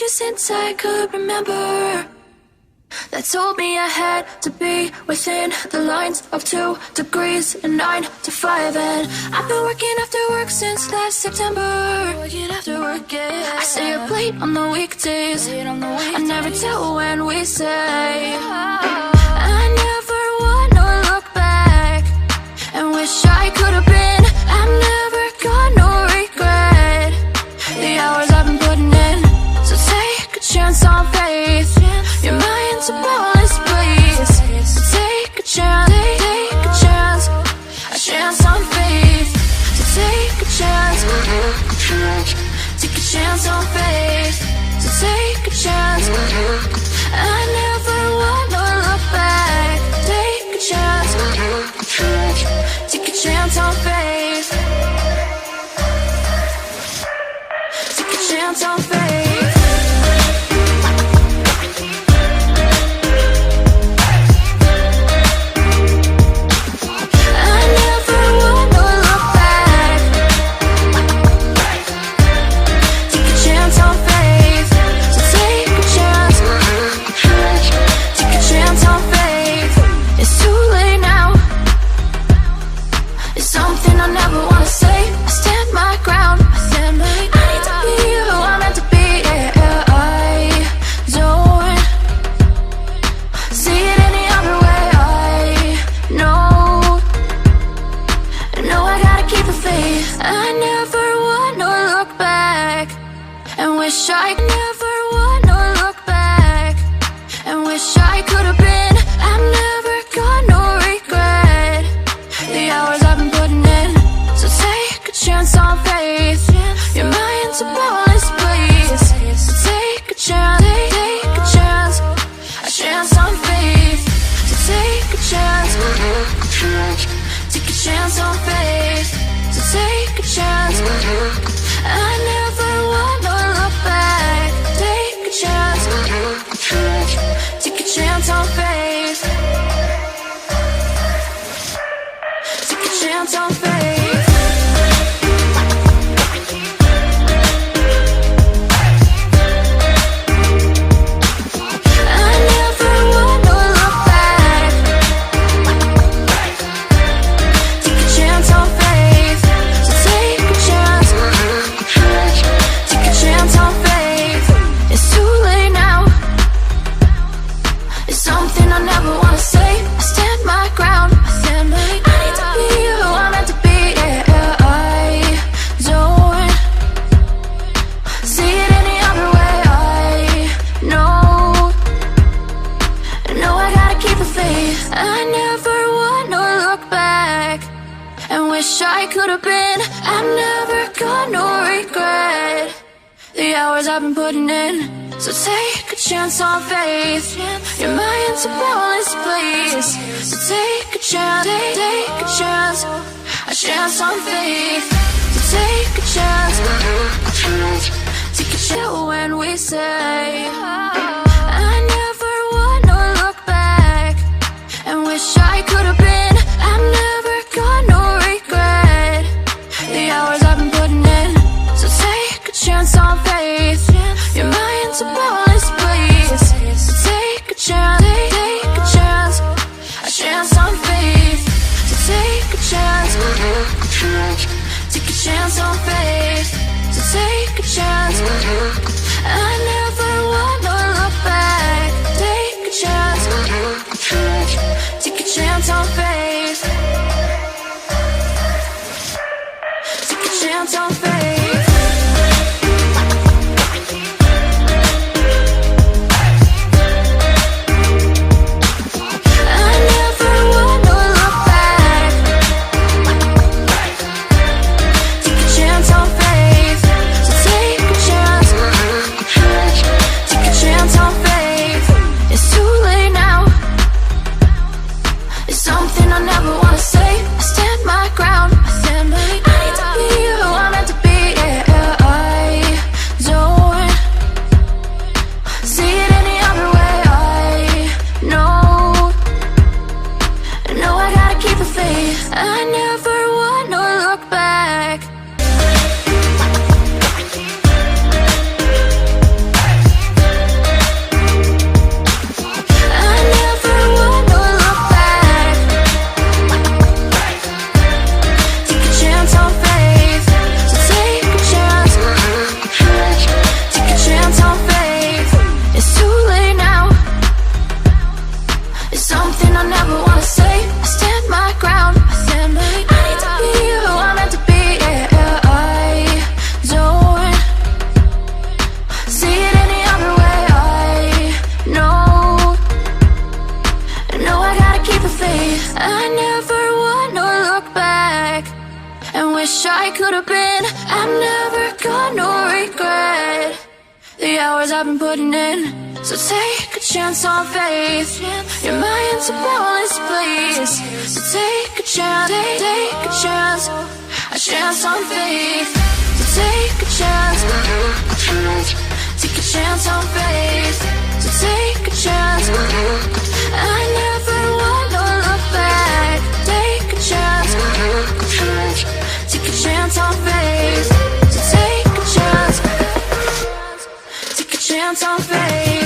you since I could remember, that told me I had to be within the lines of 2 degrees and 9 to 5. And I've been working after work since last September. Working after work, yeah. I stay up late on the weekdays. I never tell when we say. I never wanna look back and wish I could have been. I've never got no regret. The hours I've been putting in, so take a chance on faith. Your mind's a ballast place, so take a chance, take a chance, a chance on faith. So take a chance, take a chance on faith. So take a chance. I never wanna look back. Take a chance, take a chance on faith. Take a chance on faith. I never wanna look back and wish I could have been. I've never got no regret. The hours I've been putting in, so take a chance on faith. Your mind's a ballast place, so take a chance, take a chance, a chance on faith. So take a chance, take a chance on faith. So take a chance. I never wanna look back. Take a chance, take a chance on faith. Take a chance on faith. I never wanna look back. Take a chance on faith. So take a chance, take a chance on faith. It's too late now. It's something I never wanna say. I stand my ground. I need to be who I'm meant to be. Yeah, I don't see it any other way. I know I gotta keep the faith. I never wanna look back and wish I could have been. I've never got no regret. The hours I've been putting in, so take a chance on faith. Your mind's a ballast place, so take a chance, take a chance, a chance on faith. So take a chance, take a chance when we say. I never wanna look back and wish I could have been. I've never got no regret. The hours I've been putting in, so take a chance on faith. Your mind's a ballast place, so take a chance, take a chance, a chance on faith. So take a chance, take a chance on faith. So take a chance. I never wanna look back. Take a chance, take a chance on faith. Take a chance on faith. I never wanna look back. Take a chance on faith. So take a chance, take a chance on faith. It's too late now. It's something I never wanna say. I stand my ground. I need to be who I'm meant to be. Yeah, I don't see it any other way. I know I gotta keep the faith. I never wanna look back. wish I could have been. I'm never gonna regret the hours I've been putting in. So take a chance on faith. Your mind's a boundless place. So take a chance, take a chance on faith. So take a chance, take a chance on faith. So take a chance. I never wanna look back. Take a chance, take a chance on faith. So take a chance, take a chance on faith.